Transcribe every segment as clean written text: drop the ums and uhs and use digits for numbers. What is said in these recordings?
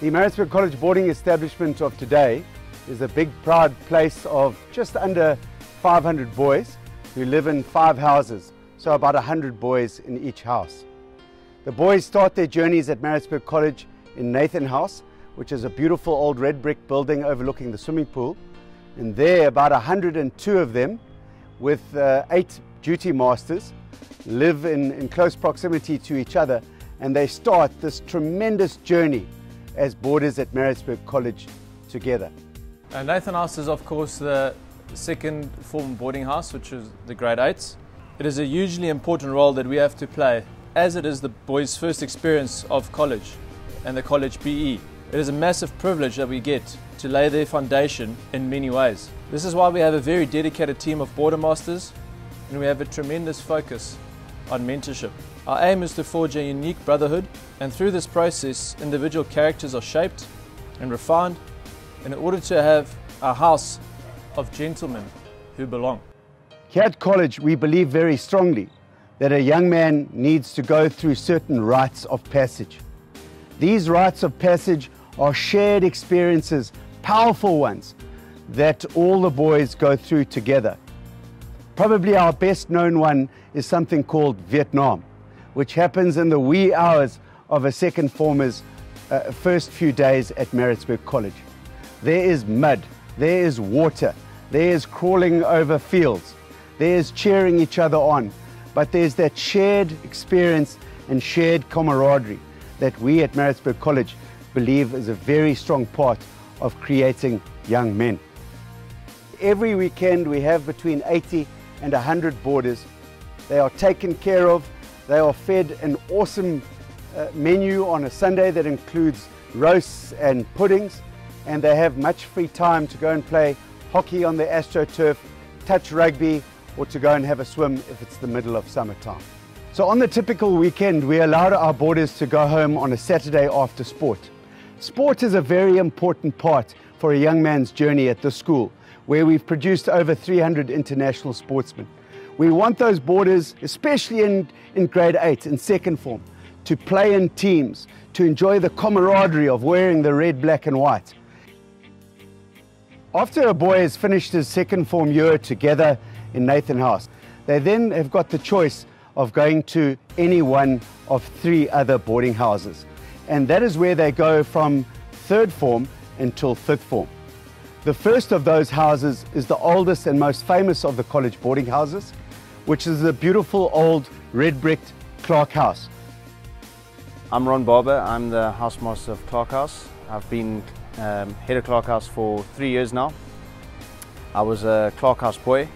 The Maritzburg College boarding establishment of today is a big proud place of just under 500 boys who live in 5 houses, so about 100 boys in each house. The boys start their journeys at Maritzburg College in Nathan House, which is a beautiful old red brick building overlooking the swimming pool, and there about 102 of them with 8 duty masters live in close proximity to each other, and they start this tremendous journey as boarders at Maritzburg College together. Nathan House is of course the second form boarding house, which is the grade 8s. It is a hugely important role that we have to play, as it is the boys' first experience of college and the college PE. It is a massive privilege that we get to lay their foundation in many ways. This is why we have a very dedicated team of boarder masters, and we have a tremendous focus on mentorship. Our aim is to forge a unique brotherhood, and through this process individual characters are shaped and refined in order to have a house of gentlemen who belong. Here at college we believe very strongly that a young man needs to go through certain rites of passage. These rites of passage are shared experiences, powerful ones, that all the boys go through together. Probably our best known one is something called Vietnam, which happens in the wee hours of a second former's first few days at Maritzburg College. There is mud, there is water, there is crawling over fields, there is cheering each other on, but there's that shared experience and shared camaraderie that we at Maritzburg College believe is a very strong part of creating young men. Every weekend we have between 80 and 100 boarders. They are taken care of, they are fed an awesome menu on a Sunday that includes roasts and puddings, and they have much free time to go and play hockey on the AstroTurf, touch rugby, or to go and have a swim if it's the middle of summertime. So on the typical weekend, we allowed our boarders to go home on a Saturday after sport. Sport is a very important part for a young man's journey at the school, where we've produced over 300 international sportsmen. We want those boarders, especially in grade 8 and second form, to play in teams, to enjoy the camaraderie of wearing the red, black and white. After a boy has finished his second form year together in Nathan House, they then have got the choice of going to any one of 3 other boarding houses. And that is where they go from third form until 5th form. The first of those houses is the oldest and most famous of the college boarding houses, which is the beautiful old red bricked Clark House. I'm Ron Barber, I'm the housemaster of Clark House. I've been head of Clark House for 3 years now. I was a Clark House boy,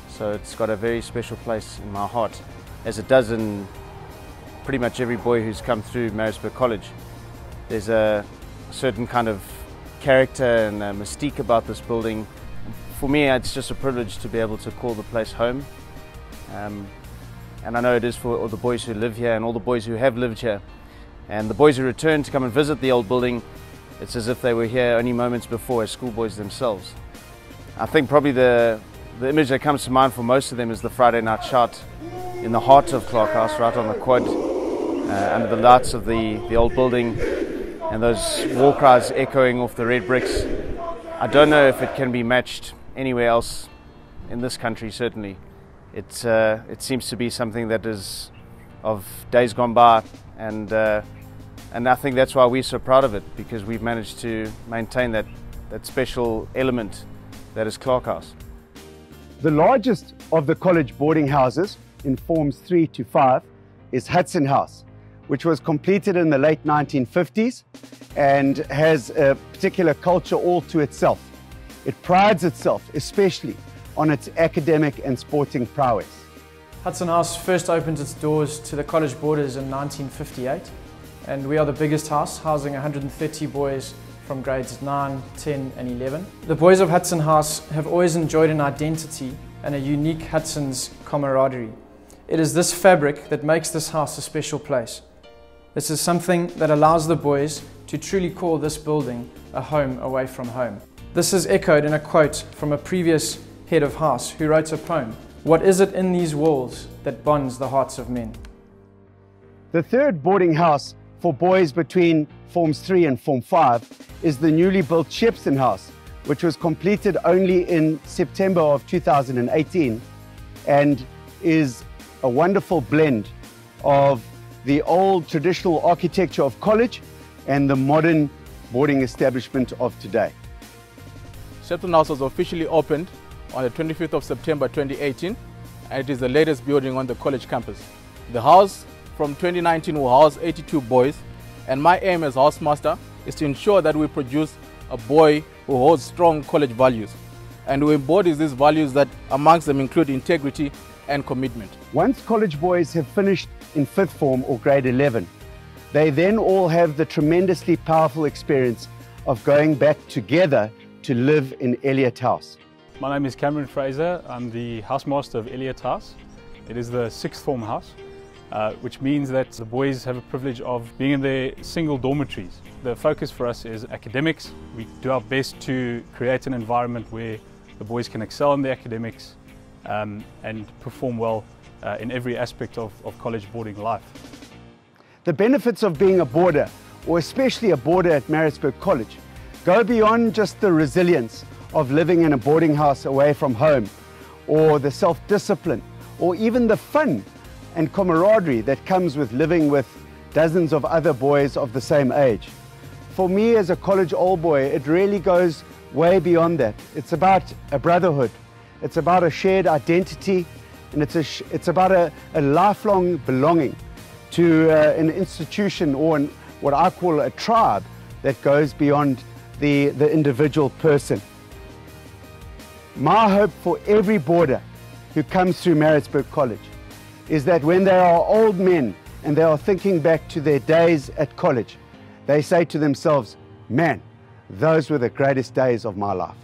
so it's got a very special place in my heart, as it does in pretty much every boy who's come through Maritzburg College. There's a certain kind of character and a mystique about this building. For me, it's just a privilege to be able to call the place home. And I know it is for all the boys who live here and all the boys who have lived here. And the boys who return to come and visit the old building, it's as if they were here only moments before as schoolboys themselves. I think probably the image that comes to mind for most of them is the Friday night shout in the heart of Clark House, right on the quad, under the lights of the old building, and those war cries echoing off the red bricks. I don't know if it can be matched anywhere else in this country, certainly. It seems to be something that is of days gone by, and I think that's why we're so proud of it, because we've managed to maintain that special element that is Clark House. The largest of the college boarding houses in forms 3 to 5 is Hudson House, which was completed in the late 1950s and has a particular culture all to itself. It prides itself especially on its academic and sporting prowess. Hudson House first opened its doors to the college boarders in 1958, and we are the biggest house, housing 130 boys from grades 9, 10 and 11. The boys of Hudson House have always enjoyed an identity and a unique Hudson's camaraderie. It is this fabric that makes this house a special place. This is something that allows the boys to truly call this building a home away from home. This is echoed in a quote from a previous head of house who wrote a poem, "What is it in these walls that bonds the hearts of men?" The third boarding house for boys between Forms 3 and Form 5 is the newly built Shepston House, which was completed only in September of 2018 and is a wonderful blend of the old traditional architecture of college and the modern boarding establishment of today. Shepston House was officially opened on the 25th of September 2018, and it is the latest building on the college campus. The house from 2019 will house 82 boys, and my aim as housemaster is to ensure that we produce a boy who holds strong college values, and who embodies these values that amongst them include integrity and commitment. Once college boys have finished in 5th form or grade 11, they then all have the tremendously powerful experience of going back together to live in Elliott House. My name is Cameron Fraser. I'm the housemaster of Elliott House. It is the 6th form house, which means that the boys have a privilege of being in their single dormitories. The focus for us is academics. We do our best to create an environment where the boys can excel in their academics and perform well in every aspect of college boarding life. The benefits of being a boarder, or especially a boarder at Maritzburg College, go beyond just the resilience of living in a boarding house away from home, or the self-discipline, or even the fun and camaraderie that comes with living with dozens of other boys of the same age. For me as a college old boy, it really goes way beyond that. It's about a brotherhood, it's about a shared identity, and it's about a lifelong belonging to an institution, or what I call a tribe that goes beyond the individual person. My hope for every boarder who comes through Maritzburg College is that when they are old men and they are thinking back to their days at college, they say to themselves, man, those were the greatest days of my life.